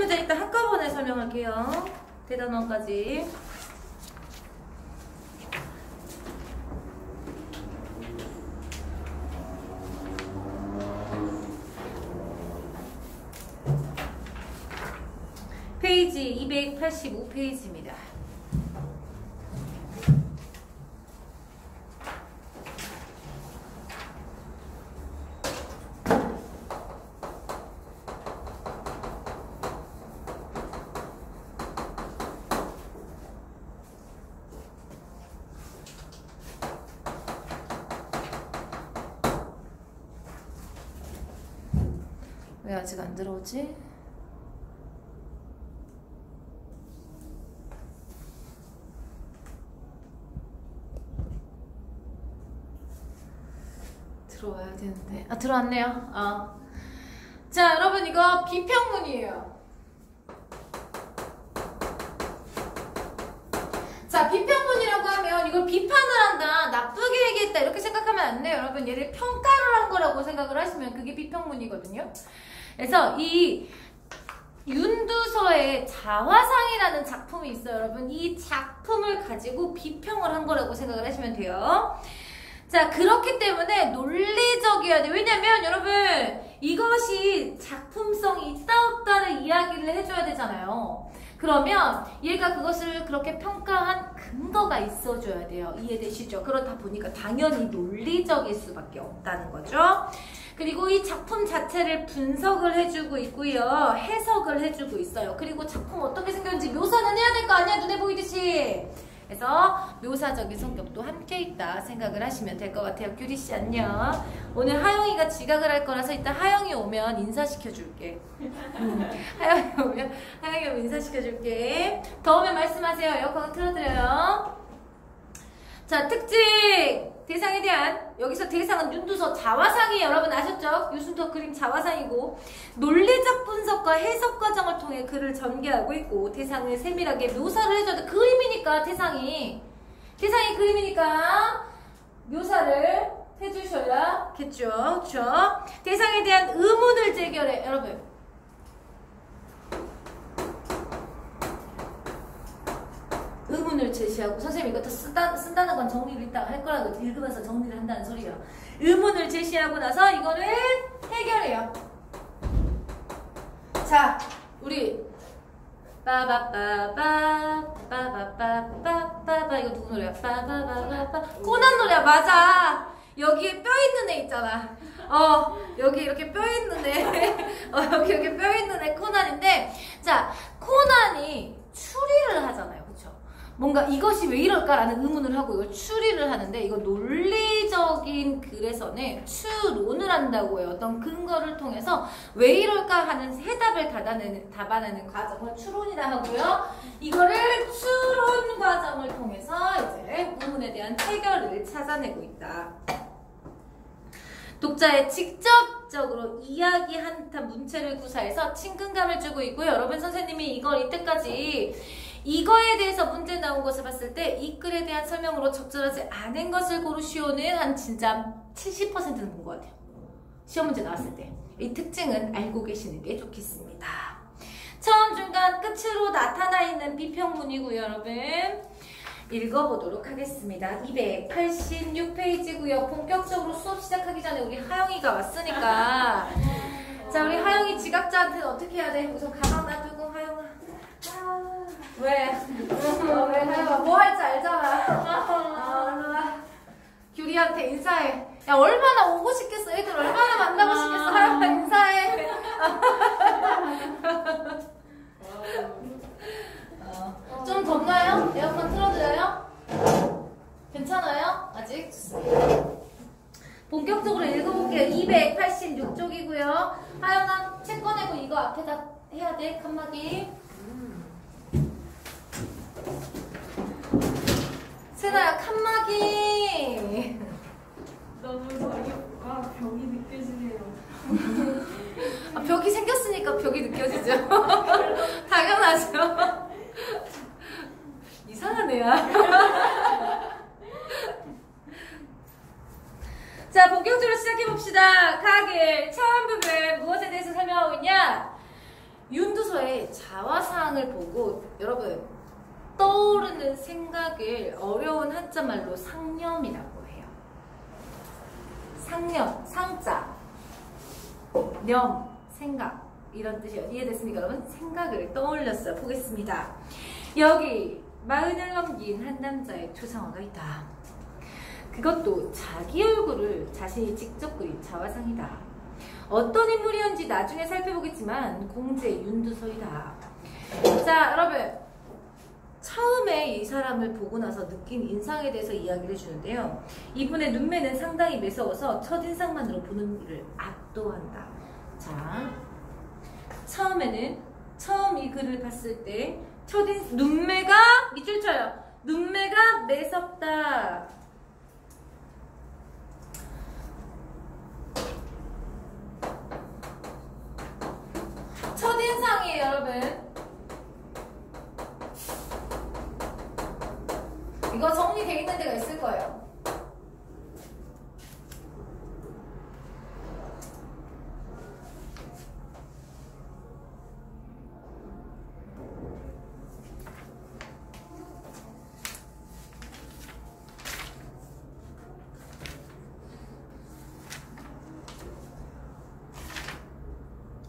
문제 일단 한꺼번에 설명할게요. 대단원까지. 페이지 285페이지입니다. 왜 아직 안 들어오지? 들어와야 되는데. 아, 들어왔네요. 자, 여러분 이거 비평문이에요. 자, 비평문이라고 하면 이걸 비판을 한다, 나쁘게 얘기했다 이렇게 생각하면 안 돼요. 여러분 얘를 평가를 한 거라고 생각을 하시면 그게 비평문이거든요. 그래서 이 윤두서의 자화상이라는 작품이 있어요. 여러분 이 작품을 가지고 비평을 한 거라고 생각을 하시면 돼요. 자, 그렇기 때문에 논리적이어야 돼요. 왜냐면 여러분 이것이 작품성이 있다 없다를 이야기를 해줘야 되잖아요. 그러면 얘가 그것을 그렇게 평가한 근거가 있어줘야 돼요. 이해되시죠? 그렇다 보니까 당연히 논리적일 수밖에 없다는 거죠. 그리고 이 작품 자체를 분석을 해주고 있고요. 해석을 해주고 있어요. 그리고 작품 어떻게 생겼는지 묘사는 해야 될 거 아니야? 눈에 보이듯이. 그래서 묘사적인 성격도 함께 있다 생각을 하시면 될 것 같아요. 규리씨 안녕. 오늘 하영이가 지각을 할 거라서 이따 하영이 오면 인사시켜줄게. 하영이 오면 인사시켜줄게. 더우면 말씀하세요. 에어컨 틀어드려요. 자, 특징! 대상에 대한, 여기서 대상은 윤두서 자화상이에요. 여러분 아셨죠? 유순터 그림 자화상이고, 논리적 분석과 해석 과정을 통해 글을 전개하고 있고, 대상을 세밀하게 묘사를 해줘야 돼. 그림이니까, 대상이 그림이니까 묘사를 해주셔야겠죠. 그렇죠? 대상에 대한 의문을 제기해. 여러분 의문을 제시하고, 선생님이 이것도 쓴다는 건 정리를 이따가 할 거라고, 읽으면서 정리를 한다는 소리예요. 의문을 제시하고 나서 이거를 해결해요. 자, 우리 빠바빠바 빠바빠바빠바 이거 누구 노래야? 빠바바바바 코난 노래야. 맞아. 여기에 뼈 있는 애 있잖아. 여기 이렇게 뼈 있는 애 여기 이렇게 뼈 있는 애 코난인데, 자, 코난이 추리를 하잖아요. 그쵸? 뭔가 이것이 왜 이럴까라는 의문을 하고 이걸 추리를 하는데, 이거 논리적인 글에서는 추론을 한다고 해요. 어떤 근거를 통해서 왜 이럴까 하는 해답을 답안하는 과정을 추론이라 하고요. 이거를 추론 과정을 통해서 이제 의문에 대한 해결을 찾아내고 있다. 독자의 직접적으로 이야기한 듯한 문체를 구사해서 친근감을 주고 있고요. 여러분 선생님이 이걸 이때까지 이거에 대해서 문제 나온 것을 봤을 때 이 글에 대한 설명으로 적절하지 않은 것을 고르시오는 한 진짜 70%는 본 것 같아요. 시험 문제 나왔을 때. 이 특징은 알고 계시는 게 좋겠습니다. 처음, 중간, 끝으로 나타나 있는 비평문이고요. 여러분 읽어보도록 하겠습니다. 286페이지고요. 본격적으로 수업 시작하기 전에 우리 하영이가 왔으니까, 자, 우리 하영이 지각자한테는 어떻게 해야 돼? 우선 가방 놔두고. 하영아, 왜? 왜 하영아 뭐 할지 알잖아. 일로 와. 규리한테 인사해. 야, 얼마나 오고 싶겠어. 애들 얼마나 만나고 싶겠어. 하영아 인사해. 좀 덥나요? 에어컨 틀어드려요? 괜찮아요? 아직? 본격적으로 읽어볼게요. 286쪽이고요. 하영아 책 꺼내고 이거 앞에다 해야 돼. 칸막이. 세나야 칸막이. 너무 벽이 느껴지네요. 벽이 생겼으니까 벽이 느껴지죠. 당연하죠. 이상한 애야. 자, 본격적으로 시작해봅시다. 카길 처음 부분 무엇에 대해서 설명하고 있냐? 윤두서의 자화상을 보고 여러분 떠오르는 생각을 어려운 한자말로 상념이라고 해요. 상념, 상자, 념, 생각 이런 뜻이에요. 이해됐습니까 여러분? 생각을 떠올렸어요. 보겠습니다. 여기 40을 넘긴 한 남자의 초상화가 있다. 그것도 자기 얼굴을 자신이 직접 그린 자화상이다. 어떤 인물이었는지 나중에 살펴보겠지만 공제 윤두서이다. 자 여러분 처음에 이 사람을 보고 나서 느낀 인상에 대해서 이야기를 해주는데요. 이분의 눈매는 상당히 매서워서 첫인상만으로 보는 이를 압도한다. 자 처음에는 처음 이 글을 봤을 때 눈매가 밑줄 쳐요. 눈매가 매섭다. 첫인상이에요 여러분. 이거 정리되어 있는 데가 있을 거예요.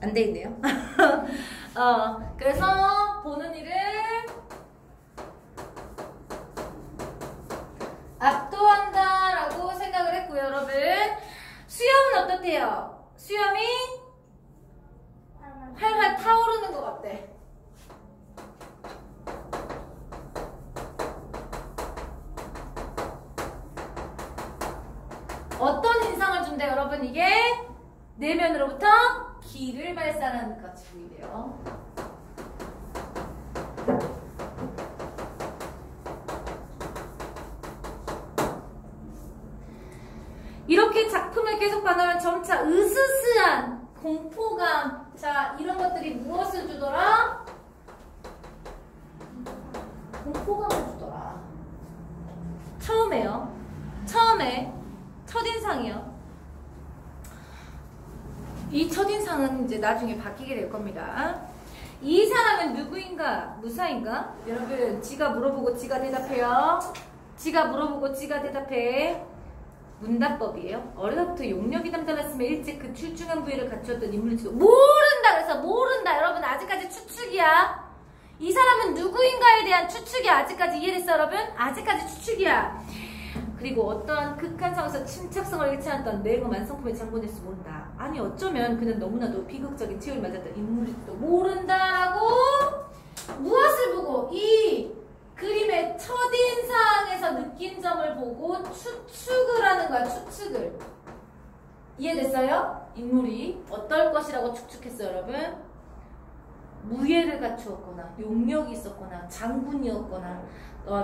안 돼 있네요. 그래서 보는 이를 압도한다라고 생각을 했고요, 여러분. 수염은 어떻대요? 수염이 활활 타오르는 것 같대. 어떤 인상을 준대, 여러분? 이게 내면으로부터 기를 발산하는 것 같이 보이네요. 이렇게 작품을 계속 봐나면 점차 으스스한 공포감, 자 이런 것들이 무엇을 주더라? 공포감을 주더라. 처음에요. 처음에 첫인상이요. 이 첫인상은 이제 나중에 바뀌게 될 겁니다. 이 사람은 누구인가? 무사인가? 여러분 지가 물어보고 지가 대답해요. 지가 물어보고 지가 대답해. 문답법이에요. 어려서부터 용력이 남달랐으면 일찍 그 출중한 부위를 갖추었던 인물일지도 모른다. 그래서 모른다. 여러분 아직까지 추측이야. 이 사람은 누구인가에 대한 추측이 아직까지 이해됐어 여러분? 아직까지 추측이야. 그리고 어떠한 극한 상황에서 침착성을 잃지 않았던 내고 만성품의 장본일지도 모른다. 아니 어쩌면 그는 너무나도 비극적인 치유를 맞았던 인물일지도 모른다라고 무엇을 보고 이 그림의 첫인상에서 느낀 점을 보고 추측을 하는 거야. 추측을. 이해됐어요? 인물이 어떨 것이라고 추측했어요 여러분? 무예를 갖추었거나 용력이 있었거나 장군이었거나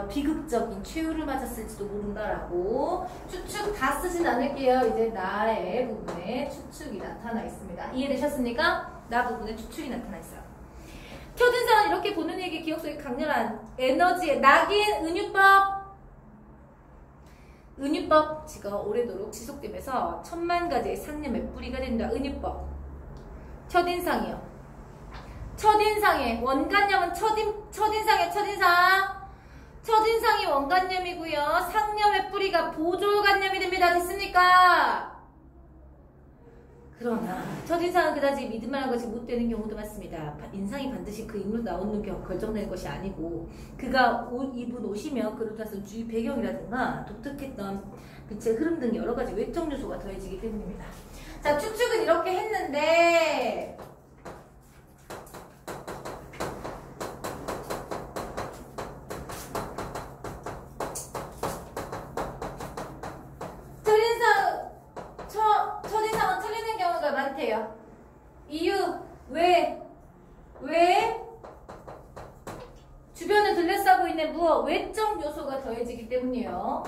비극적인 최후를 맞았을지도 모른다라고 추측 다 쓰진 않을게요. 이제 나의 부분에 추측이 나타나 있습니다. 이해되셨습니까? 나 부분에 추측이 나타나 있어요. 첫인상은 이렇게 보는 이에게 기억 속에 강렬한 에너지의 낙인 은유법. 은유법지가 오래도록 지속되면서 10,000가지의 상념의 뿌리가 된다. 은유법. 첫인상이요. 첫인상의 원관념은 첫인상의 첫인상. 첫인상이 원관념이고요. 상념의 뿌리가 보조관념이 됩니다. 됐습니까? 그러나 첫인상은 그다지 믿을만한 것이 못 되는 경우도 많습니다. 인상이 반드시 그 인물로 나오는 게 결정되는 것이 아니고 그가 입은 옷이며 그로 따른 주위 배경이라든가 독특했던 빛의 흐름 등 여러 가지 외적 요소가 더해지기 때문입니다. 자, 추측은 이렇게 했는데 첫인상은 틀리는 경우가 많대요. 이유, 왜? 주변을 둘러싸고 있는 무엇? 외적 요소가 더해지기 때문이에요.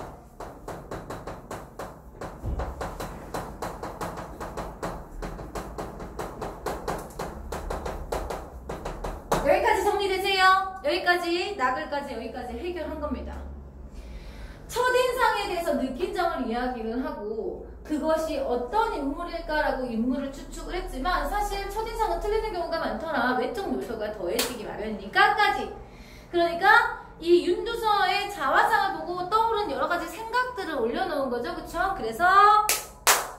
여기까지 정리되세요? 여기까지, 나글까지 여기까지 해결한 겁니다. 첫인상에 대해서 느낀 점을 이야기를 하고 그것이 어떤 인물일까라고 인물을 추측을 했지만 사실 첫인상은 틀리는 경우가 요소가 많더라. 외적 요소가 더해지기 마련이니까까지. 그러니까 이 윤두서의 자화상을 보고 떠오른 여러 가지 생각들을 올려놓은 거죠. 그쵸? 그래서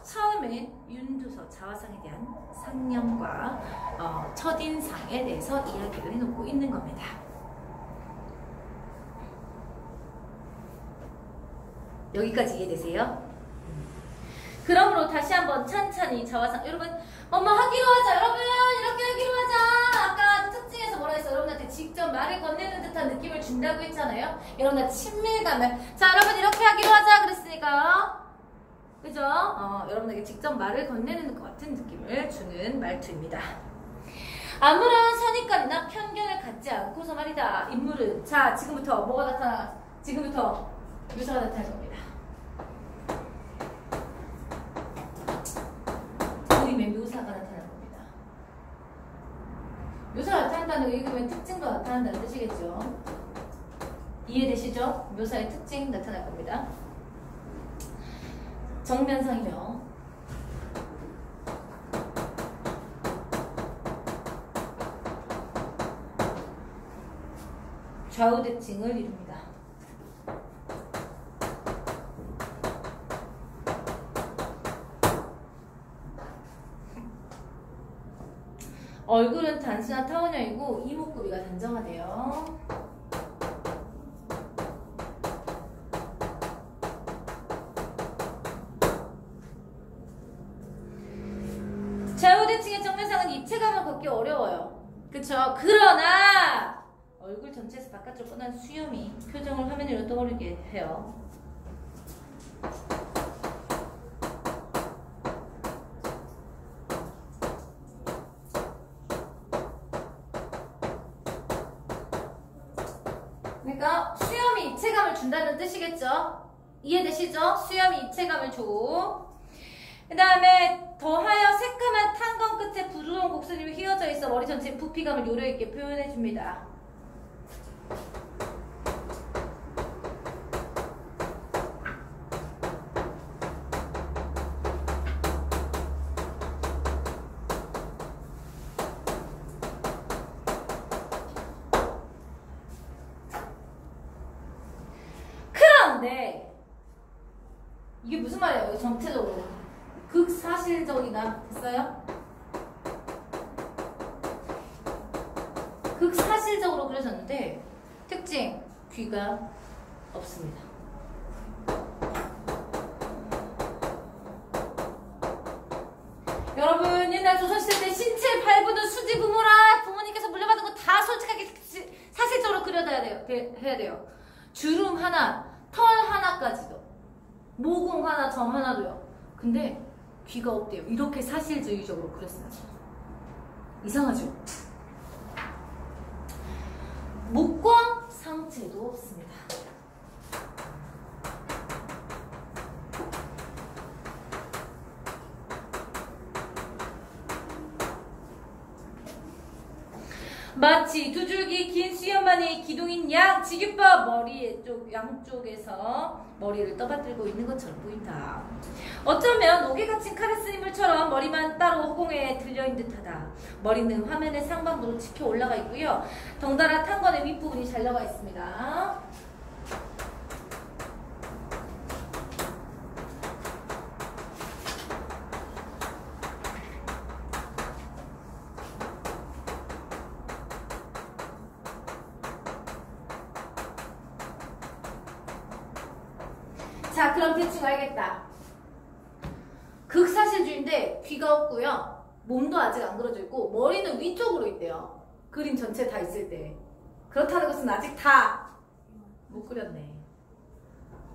처음엔 윤두서 자화상에 대한 상념과 첫인상에 대해서 이야기를 해놓고 있는 겁니다. 여기까지 이해되세요? 그러므로 다시 한번 찬찬히 자화상 여러분 하기로 하자. 여러분 이렇게 하기로 하자. 아까 특징에서 뭐라 했어? 여러분한테 직접 말을 건네는 듯한 느낌을 준다고 했잖아요. 여러분한테 친밀감을 자 여러분 이렇게 하기로 하자 그랬으니까 그죠? 여러분에게 직접 말을 건네는 것 같은 느낌을 주는 말투입니다. 아무런 선입관이나 편견을 갖지 않고서 말이다. 인물은 자 지금부터 뭐가 나타나? 지금부터 묘사가 나타날 겁니다. 그림의 묘사가 나타날 겁니다. 묘사가 나타난다는 거 읽으면 특징도 나타난다는 뜻이겠죠. 이해되시죠? 묘사의 특징 나타날 겁니다. 정면상이며 좌우대칭을 이룹니다. 얼굴은 단순한 타원형이고 이목구비가 단정하대요. 좌우대칭의 정면상은 입체감을 걷기 어려워요. 그쵸? 그러나 얼굴 전체에서 바깥으로 뻔한 수염이 표정을 화면 위로 떠오르게 해요. 그러니까 수염이 입체감을 준다는 뜻이겠죠? 이해되시죠? 수염이 입체감을 줘. 그 다음에 더하여 새까만 탄건 끝에 부드러운 곡선이 휘어져 있어 머리 전체에 부피감을 요래있게 표현해줍니다. 그런데 이게 무슨 말이에요? 전체적으로 극사실적이다. 됐어요? 극사실적으로 그려졌는데 특징, 귀가 없습니다. 여러분 옛날 조선시대 때 신체 발부는 수지 부모라 부모님께서 물려받은 거 다 솔직하게 사실적으로 해야 돼요. 주름 하나, 털 하나까지도 모공 하나, 점 하나도요. 근데 귀가 없대요. 이렇게 사실주의적으로 그렸어요. 이상하죠? 목과 상체도 없습니다. 마치 두 줄기 긴 수염만이 기둥인 양 지규파 머리 양쪽에서 머리를 떠받들고 있는 것처럼 보인다. 어쩌면 옥에 갇힌 카라스님물처럼 머리만 따로 허공에 들려있는 듯하다. 머리는 화면의 상방도로 치켜 올라가 있고요. 덩달아 탄건의 윗부분이 잘려가 있습니다. 자, 그럼 대충 알겠다. 극사실주의인데 귀가 없고요. 몸도 아직 안 그려져 있고 머리는 위쪽으로 있대요. 그림 전체 다 있을 때. 그렇다는 것은 아직 다 못 그렸네.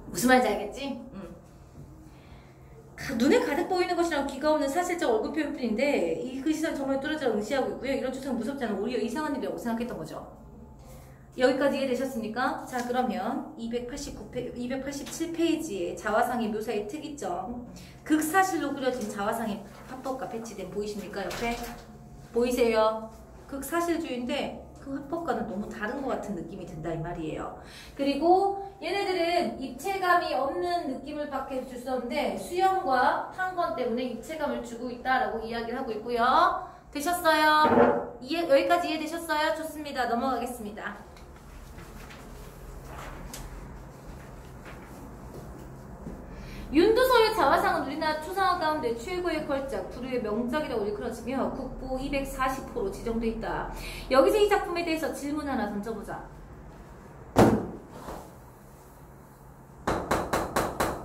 무슨 말인지 알겠지? 눈에 가득 보이는 것이랑 귀가 없는 사실적 얼굴 표현뿐인데 그 시선 정말 뚜렷이 응시하고 있고요. 이런 추상은 무섭지 않아 오히려 이상한 일이라고 생각했던 거죠. 여기까지 이해되셨습니까? 자, 그러면 287페이지의 자화상의 묘사의 특이점, 극사실로 그려진 자화상의 화법과 배치된 보이십니까? 옆에? 보이세요? 극사실주의인데 그 화법과는 너무 다른 것 같은 느낌이 든다 이 말이에요. 그리고 얘네들은 입체감이 없는 느낌을 밖에 줄 수 없는데 수염과 탄건 때문에 입체감을 주고 있다라고 이야기를 하고 있고요. 되셨어요? 여기까지 이해되셨어요? 좋습니다. 넘어가겠습니다. 윤두서의 자화상은 우리나라 추상화 가운데 최고의 걸작, 불후의 명작이라고 일컬어지며 국보 240호로 지정돼 있다. 여기서 이 작품에 대해서 질문 하나 던져보자.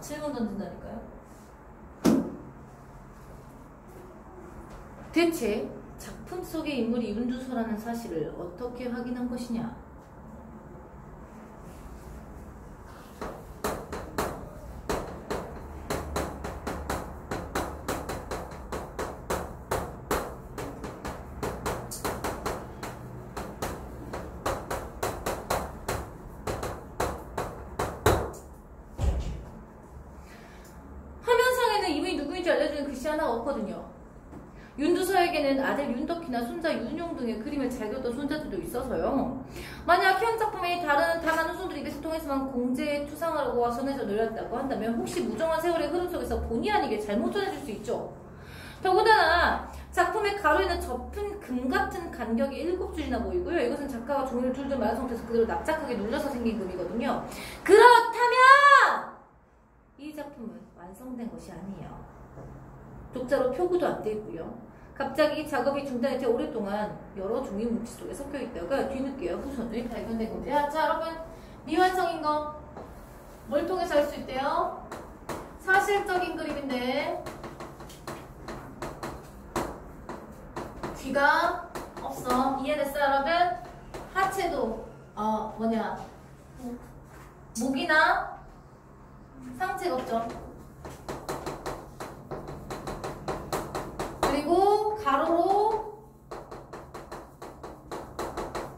질문 던진다니까요. 대체 작품 속의 인물이 윤두서라는 사실을 어떻게 확인한 것이냐? 화면상에는 이분이 누구인지 알려주는 글씨 하나가 없거든요. 윤두서에게는 아들 윤덕희나 손자 윤용 등의 그림을 잘 그렸던 손자들도 있어서요. 만약 현 작품이 다른 다만 후손들이 입에서 통해서만 공제의 추상화라고 전해져 내렸다고 한다면 혹시 무정한 세월의 흐름 속에서 본의 아니게 잘못 전해질 수 있죠. 더군다나 작품의 가로에는 접힌 금 같은 간격이 7줄이나 보이고요. 이것은 작가가 종이를 줄줄 말은 상태에서 그대로 납작하게 눌려서 생긴 금이거든요. 그렇다면 이 작품은 완성된 것이 아니에요. 독자로 표구도 안 돼 있고요. 갑자기 작업이 중단될 때 오랫동안 여러 종이 뭉치 속에 섞여 있다가 뒤늦게야 후손이 발견된 겁니다. 자, 여러분, 미완성인 거 뭘 통해서 알 수 있대요? 사실적인 그림인데 귀가 없어. 이해됐어요, 여러분? 하체도 목이나 상체가 없죠. 그리고 가로로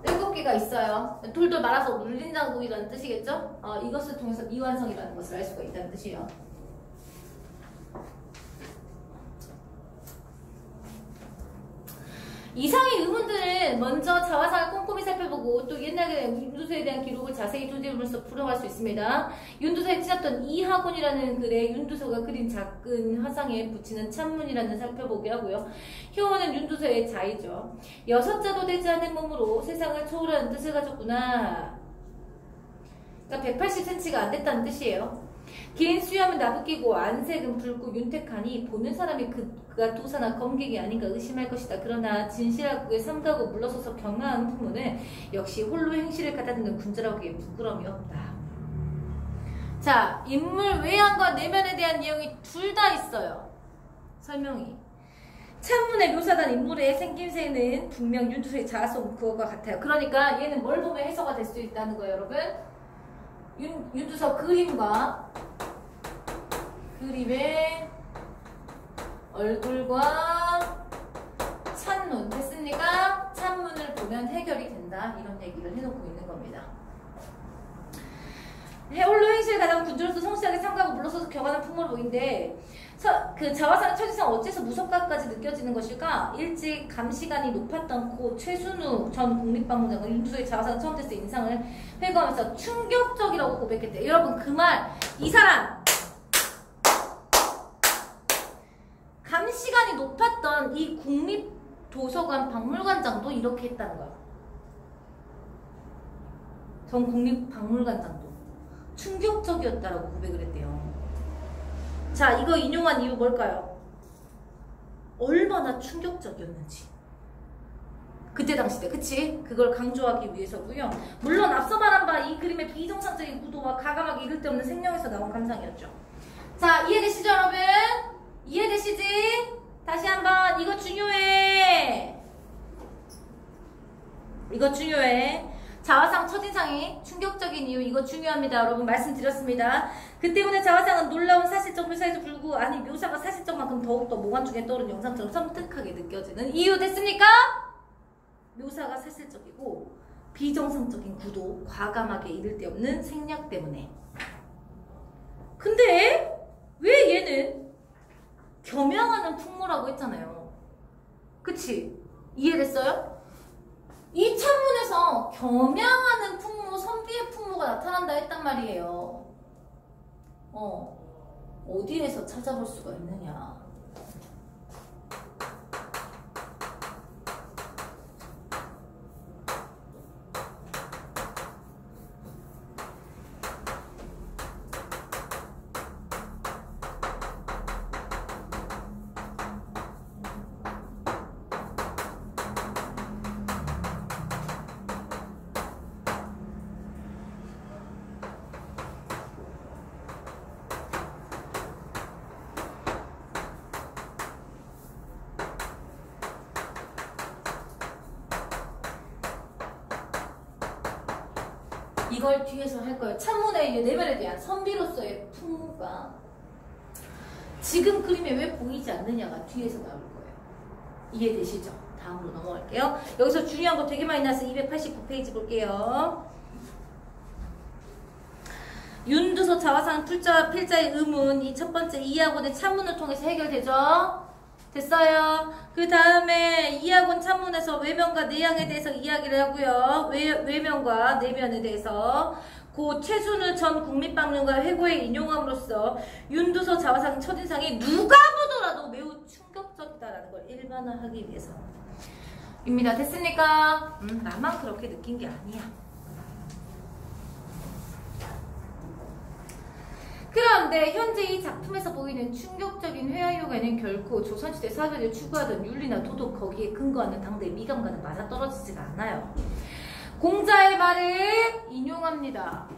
7개가 있어요. 돌돌 말아서 눌린 장국이라는 뜻이겠죠? 이것을 통해서 미완성이라는 것을 알 수가 있다는 뜻이에요. 이상의 의문들은 먼저 자화상을 꼼꼼히 살펴보고 또 옛날에 윤두서에 대한 기록을 자세히 조제해보면서 풀어갈 수 있습니다. 윤두서에 치셨던 이하곤이라는 글에 윤두서가 그린 작은 화상에 붙이는 찬문이라는 살펴보게 하고요. 효어는 윤두서의 자이죠. 6자도 되지 않은 몸으로 세상을 초월하는 뜻을 가졌구나. 그러니까 180cm가 안 됐다는 뜻이에요. 긴 수염은 나부끼고 안색은 붉고 윤택하니 보는 사람이 그가 도사나 검객이 아닌가 의심할 것이다. 그러나 진실하고 삼가고 물러서서 경하한 부모는 역시 홀로 행실을 가다듬는 군자라기에 부끄러움이 없다. 자, 인물 외양과 내면에 대한 내용이 둘 다 있어요. 설명이. 찬문에 묘사된 인물의 생김새는 분명 윤두서의 자아성 그것과 같아요. 그러니까 얘는 뭘 보면 해석가 될 수 있다는 거예요, 여러분. 윤두서 그림과 그림의 얼굴과 찬문 됐습니까? 찬문을 보면 해결이 된다. 이런 얘기를 해놓고 있는 겁니다. 홀로 행실을 가장 군주로서 성실하게 삼가고 물러서서 경하는 풍모를 보인데 그 자화상의 처지상 어째서 무섭까지 느껴지는 것일까? 일찍 감시관이 높았던 고 최순우 전 국립박물장은 윤두서의 자화상 처음 됐을 때 인상을 회고하면서 충격적이라고 고백했대요. 여러분 그 말, 이 사람 감시관이 높았던 이 국립도서관 박물관장도 이렇게 했다는 거야. 전 국립박물관장도 충격적이었다라고 고백을 했대요. 자, 이거 인용한 이유 뭘까요? 얼마나 충격적이었는지. 그때 당시 때, 그치? 그걸 강조하기 위해서고요. 물론 앞서 말한 바 이 그림의 비정상적인 구도와 가감하게 이를 데 없는 생명에서 나온 감상이었죠. 자, 이해되시죠, 여러분? 이해되시지? 다시 한번 이거 중요해. 이거 중요해. 자화상 첫인상이 충격적인 이유 이거 중요합니다. 여러분 말씀드렸습니다. 그 때문에 자화상은 놀라운 사실적 묘사에도 불구하고 아니 묘사가 사실적만큼 더욱더 몽환 중에 떠오른 영상처럼 섬뜩하게 느껴지는 이유 됐습니까? 묘사가 사실적이고 비정상적인 구도, 과감하게 이를 데 없는 생략 때문에. 근데 왜 얘는 겸양하는 풍모라고 했잖아요. 그치? 이해됐어요? 이 찬문에서 겸양하는 풍모, 선비의 풍모가 나타난다 했단 말이에요. 어디에서 찾아볼 수가 있느냐? 이걸 뒤에서 할 거예요. 찬문의 내면에 대한 선비로서의 풍무가 지금 그림에 왜 보이지 않느냐가 뒤에서 나올 거예요. 이해되시죠? 다음으로 넘어갈게요. 여기서 중요한 거 되게 많이 나왔어요. 289페이지 볼게요. 윤두서 자화상 풀자와 필자의 의문, 이 첫 번째 이하곤의 찬문을 통해서 해결되죠? 됐어요. 그 다음에 이하곤 찬문에서 외면과 내양에 대해서 이야기를 하고요. 외면과 내면에 대해서 고 최준우 전 국립박물관 회고에 인용함으로써 윤두서 자화상 첫인상이 누가 보더라도 매우 충격적이다라는 걸 일반화하기 위해서 입니다. 됐습니까? 나만 그렇게 느낀 게 아니야. 그런데 현재 이 작품에서 보이는 충격적인 회화효과는 결코 조선시대 사회를 추구하던 윤리나 도덕 거기에 근거하는 당대의 미감과는 맞아떨어지지가 않아요. 공자의 말을 인용합니다.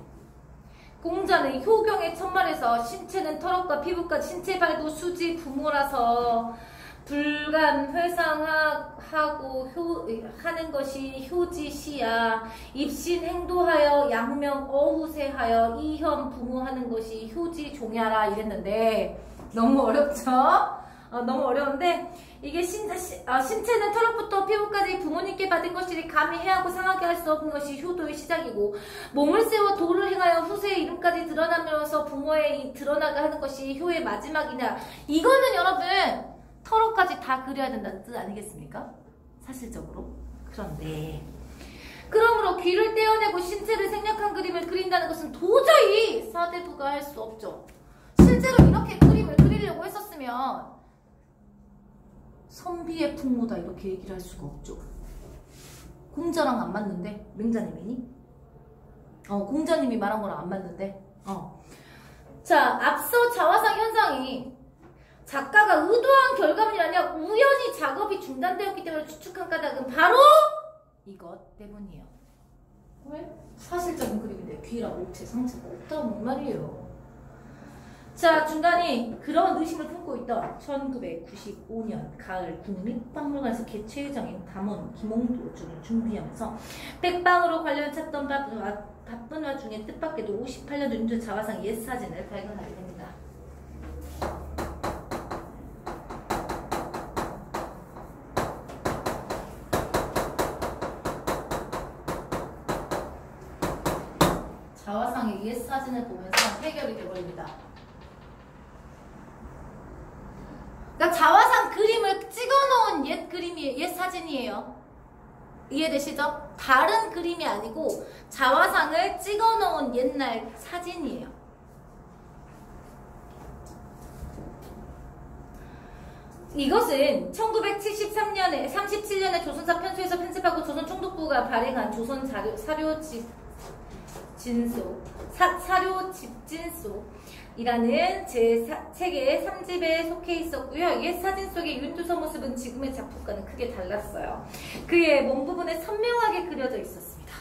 공자는 효경의 첫말에서 신체는 털옷과 피부과 신체 발구 수지 부모라서 불감 회상하고 하는 것이 효지시야. 입신 행도하여 양명 어후세하여 이현 부모하는 것이 효지종야라 이랬는데 너무 어렵죠? 너무 어려운데 이게 신체는 털옷부터 피부까지 부모님께 받은 것이니 감히 해하고 상하게 할 수 없는 것이 효도의 시작이고 몸을 세워 도를 행하여 후세의 이름까지 드러나면서 부모의 드러나게 하는 것이 효의 마지막이냐. 이거는 여러분 털옷까지 다 그려야 된다는 뜻 아니겠습니까? 사실적으로. 그런데 그러므로 귀를 떼어내고 신체를 생략한 그림을 그린다는 것은 도저히 사대부가 할 수 없죠. 실제로 이렇게 그림을 그리려고 했었으면 선비의 풍모다 이렇게 얘기를 할 수가 없죠. 공자랑 안 맞는데? 맹자님이니? 공자님이 말한 거랑 안 맞는데? 자, 앞서 자화상 현상이 작가가 의도한 결과물이 아니라 우연히 작업이 중단되었기 때문에 추측한 까닭은 바로 이것 때문이에요. 왜? 사실적인 그림인데 귀랑 옥체 상체가 없다는 말이에요. 자, 중간이 그런 의심을 품고 있던 1995년 가을 국립박물관에서 개최 예정인 담원 김홍도주를 준비하면서 백방으로 관련 찾던 바쁜 와중에 뜻밖에도 58년도 윤두 자화상 옛사진을 발견하게 됩니다. 자화상의 옛사진을 보면서 해결이 되어버립니다. 그러니까 자화상 그림을 찍어놓은 옛 그림이 옛 사진이에요. 이해되시죠? 다른 그림이 아니고 자화상을 찍어놓은 옛날 사진이에요. 이것은 1973년에 37년에 조선사 편수에서 편집하고 조선 총독부가 발행한 조선 사료 집진소이라는 제 책의 3집에 속해 있었고요. 옛 사진 속의 윤두서 모습은 지금의 작품과는 크게 달랐어요. 그의 몸 부분에 선명하게 그려져 있었습니다.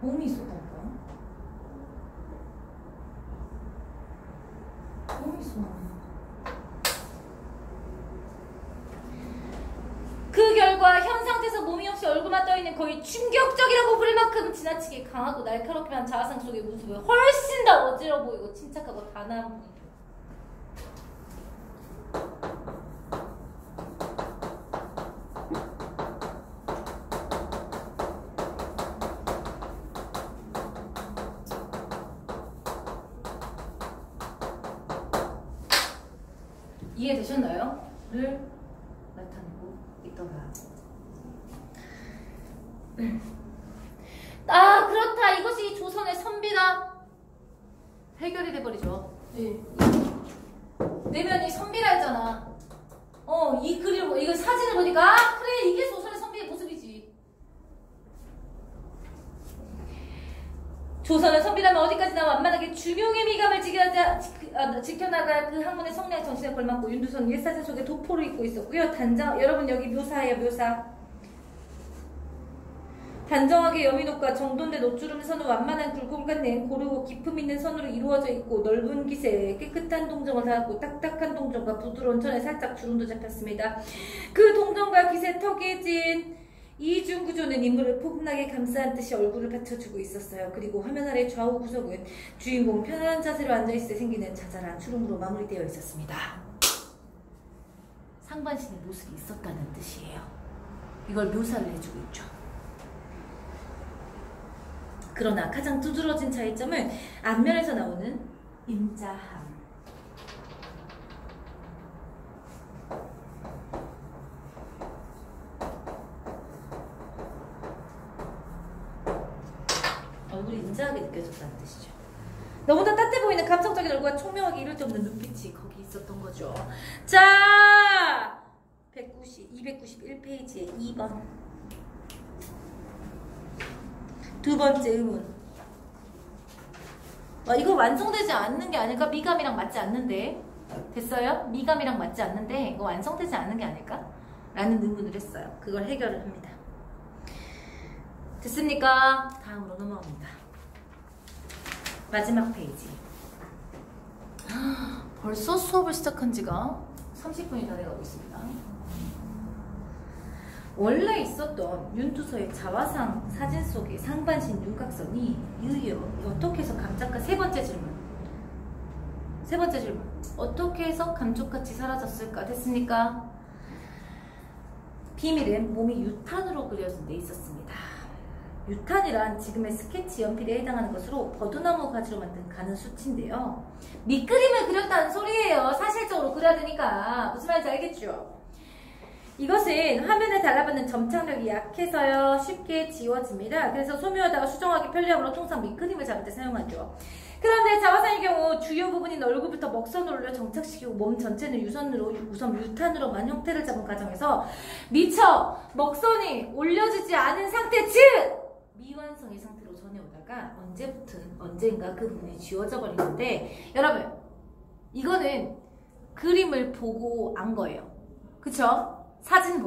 몸이 있었다니까. 몸이 있었나. 그 결과 현 상태에서 몸이 없이 얼굴만 떠있는 거의 충격적이라고 부를 만큼 지나치게 강하고 날카롭게만 자화상 속의 모습을 훨씬 더 어지러워 보이고 침착하고 단아한 분위기. 이해되셨나요? 를 나타내고 있더라. 아, 그렇다. 이것이 조선의 선비다. 해결이 돼버리죠. 네. 내면이 선비라 했잖아. 이 그림을, 이거 사진을 보니까, 아, 그래, 이게 조선의 선비의 모습이지. 조선의 선비라면 어디까지나 완만하게 중용의 미감을 지켜나갈 그 학문의 성량의 정신에 걸맞고 윤두선 옛사진 속에 도포를 입고 있었고요. 단장, 여러분 여기 묘사예요, 묘사. 단정하게 여민옷과 정돈된 옷주름 선은 완만한 굴곡을 낸 고르고 기품 있는 선으로 이루어져 있고 넓은 기세에 깨끗한 동정을 닿았고 딱딱한 동정과 부드러운 천에 살짝 주름도 잡혔습니다. 그 동정과 기세 턱에 진 이중 구조는 인물을 포근하게 감싸는 듯이 얼굴을 받쳐주고 있었어요. 그리고 화면 아래 좌우 구석은 주인공 편안한 자세로 앉아있을 때 생기는 자잘한 주름으로 마무리되어 있었습니다. 상반신의 모습이 있었다는 뜻이에요. 이걸 묘사를 해주고 있죠. 그러나 가장 두드러진 차이점은 앞면에서 나오는 임자함. 얼굴이 인자하게 느껴졌다는 뜻이죠. 너무나 따뜻해 보이는 감성적인 얼굴과 총명하게 이룰 데 없는 눈빛이 거기 있었던 거죠. 자, 291페이지에 2번. 두 번째 의문. 이거 완성되지 않는 게 아닐까? 미감이랑 맞지 않는데. 됐어요? 미감이랑 맞지 않는데 이거 완성되지 않는 게 아닐까? 라는 의문을 했어요. 그걸 해결을 합니다. 됐습니까? 다음으로 넘어갑니다. 마지막 페이지. 벌써 수업을 시작한 지가 30분이 다 돼가고 있습니다. 원래 있었던 윤두서의 자화상 사진 속의 상반신 윤곽선이 유효 어떻게 해서 감짝까 세 번째 질문. 어떻게 해서 감쪽같이 사라졌을까? 됐습니까? 비밀은 몸이 유탄으로 그려진 데 있었습니다. 유탄이란 지금의 스케치 연필에 해당하는 것으로 버드나무 가지로 만든 가는 수치인데요. 밑그림을 그렸다는 소리예요. 사실적으로 그려야 되니까. 무슨 말인지 알겠죠? 이것은 화면에 달라붙는 점착력이 약해서요 쉽게 지워집니다. 그래서 소묘하다가 수정하기 편리함으로 통상 밑그림을 잡을 때 사용하죠. 그런데 자화상의 경우 주요 부분인 얼굴부터 먹선을 올려 정착시키고 몸 전체는 우선 유탄으로만 형태를 잡은 과정에서 미처 먹선이 올려지지 않은 상태, 즉 미완성의 상태로 전해오다가 언젠가 그 부분이 지워져 버린 건데, 여러분 이거는 그림을 보고 안 거예요. 그쵸? 사진을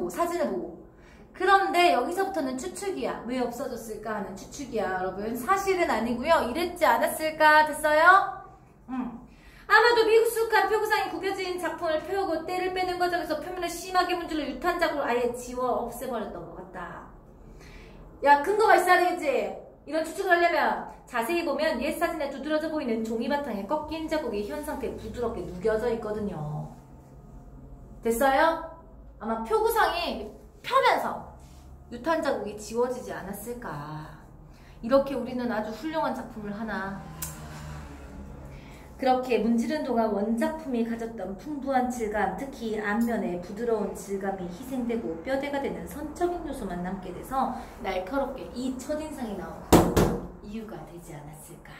보고. 그런데 여기서부터는 추측이야. 왜 없어졌을까 하는 추측이야, 여러분. 사실은 아니고요. 이랬지 않았을까? 됐어요? 아마도 미숙한 표구상이 구겨진 작품을 펴고 때를 빼는 과정에서 표면을 심하게 문질러 유탄 자국을 아예 지워 없애버렸던 것 같다. 야, 근거가 있어야 되겠지? 이런 추측을 하려면 자세히 보면 옛 사진에 두드러져 보이는 종이 바탕에 꺾인 자국이 현 상태에 부드럽게 누겨져 있거든요. 됐어요? 아마 표구상이 펴면서 유탄 자국이 지워지지 않았을까. 이렇게 우리는 아주 훌륭한 작품을 하나. 그렇게 문지른 동안 원작품이 가졌던 풍부한 질감, 특히 앞면의 부드러운 질감이 희생되고 뼈대가 되는 선적인 요소만 남게 돼서 날카롭게 이 첫인상이 나온 이유가 되지 않았을까.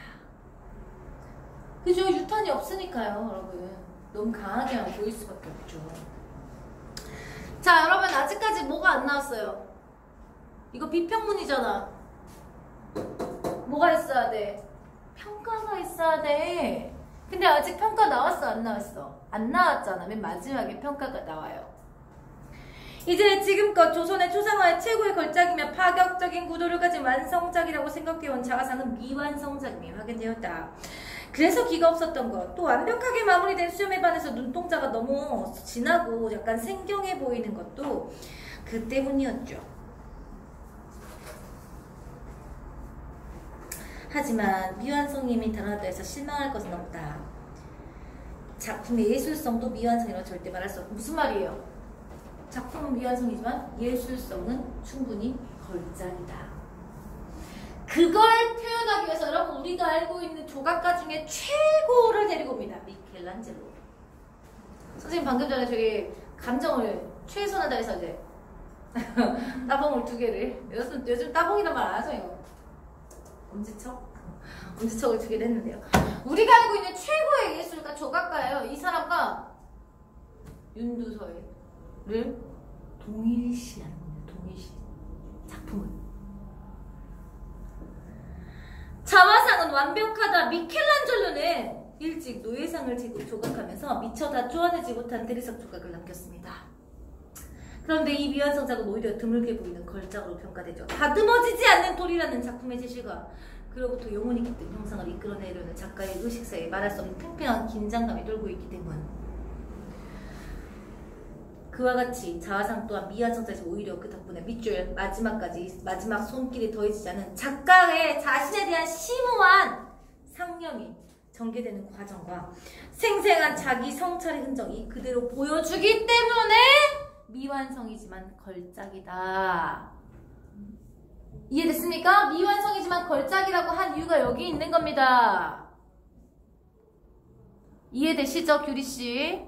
그죠? 유탄이 없으니까요, 여러분. 너무 강하게만 보일 수밖에 없죠. 자, 여러분 아직까지 뭐가 안 나왔어요? 이거 비평문이잖아. 뭐가 있어야 돼? 평가가 있어야 돼. 근데 아직 평가 나왔어? 안 나왔어? 안 나왔잖아. 맨 마지막에 평가가 나와요. 이제 지금껏 조선의 초상화의 최고의 걸작이며 파격적인 구도를 가진 완성작이라고 생각해온 자화상은 미완성작임이 확인되었다. 그래서 기가 없었던 것, 또 완벽하게 마무리된 수염에 반해서 눈동자가 너무 진하고 약간 생경해 보이는 것도 그 때문이었죠. 하지만 미완성임이 단언하다 해서 실망할 것은 없다. 작품의 예술성도 미완성이라고 절대 말할 수 없고. 무슨 말이에요? 작품은 미완성이지만 예술성은 충분히 걸작이다. 그걸 표현하기 위해서 여러분 우리가 알고 있는 조각가 중에 최고를 데리고 옵니다. 미켈란젤로. 선생님 방금 전에 저기 감정을 최선을 다해서 이제 따봉을 2개를 요즘 따봉이란 말 안 하죠 이거. 엄지척? 엄지척을 2개를 했는데요. 우리가 알고 있는 최고의 예술가 조각가예요. 이 사람과 윤두서를 동일시하는 겁니다. 동일시. 작품은. 자화상은 완벽하다. 미켈란젤로는 일찍 노예상을 조각하면서 미처 다 쪼아내지 못한 대리석 조각을 남겼습니다. 그런데 이 미완성작은 오히려 드물게 보이는 걸작으로 평가되죠. 다듬어지지 않는 돌이라는 작품의 제시가 그로부터 영혼이 깃든 형상을 이끌어내려는 작가의 의식사에 말할 수 없는 팽팽한 긴장감이 돌고 있기 때문. 그와 같이 자화상 또한 미완성작에서 오히려 그 덕분에 밑줄 마지막까지 마지막 손길이 더해지지 않은 작가의 자신에 대한 심오한 상념이 전개되는 과정과 생생한 자기 성찰의 흔적이 그대로 보여주기 때문에 미완성이지만 걸작이다. 이해됐습니까? 미완성이지만 걸작이라고 한 이유가 여기 있는 겁니다. 이해되시죠, 규리씨?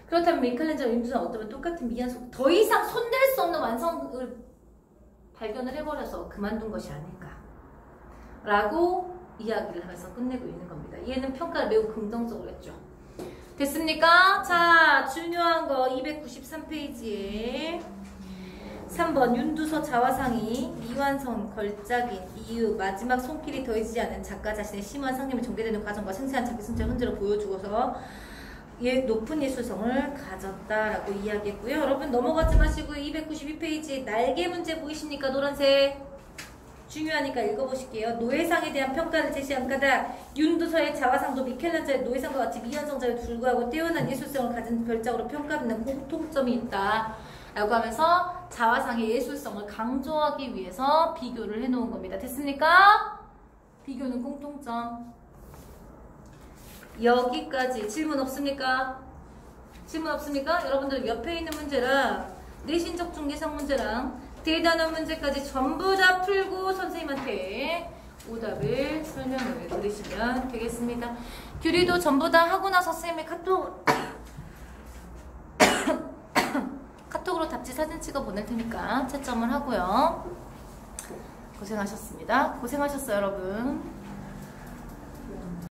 그렇다면 미켈란젤로 윤두선 어쩌면 똑같은 미완성, 더 이상 손댈 수 없는 완성을 발견을 해버려서 그만둔 것이 아닐까 라고 이야기를 하면서 끝내고 있는 겁니다. 얘는 평가를 매우 긍정적으로 했죠. 됐습니까? 자, 중요한 거 293페이지에 3번 윤두서 자화상이 미완성 걸작인 이유, 마지막 손길이 더해지지 않은 작가 자신의 심오한 상념이 전개되는 과정과 생생한 자기 성찰 흔적을 보여주고서 높은 예술성을 가졌다라고 이야기했고요. 여러분 넘어가지 마시고 292페이지 날개 문제 보이십니까? 노란색. 중요하니까 읽어보실게요. 노예상에 대한 평가를 제시한 까닭 윤두서의 자화상도 미켈란젤로의 노예상과 같이 미완성작에 불구하고 뛰어난 예술성을 가진 별작으로 평가받는 공통점이 있다 라고 하면서 자화상의 예술성을 강조하기 위해서 비교를 해놓은 겁니다. 됐습니까? 비교는 공통점. 여기까지 질문 없습니까? 질문 없습니까? 여러분들 옆에 있는 문제랑 내신적 중개상 문제랑 대단원 문제까지 전부 다 풀고 선생님한테 오답을 설명을 드리시면 되겠습니다. 규리도 전부 다 하고 나서 선생님이 카톡으로 답지 사진 찍어 보낼 테니까 채점을 하고요. 고생하셨습니다. 고생하셨어요, 여러분.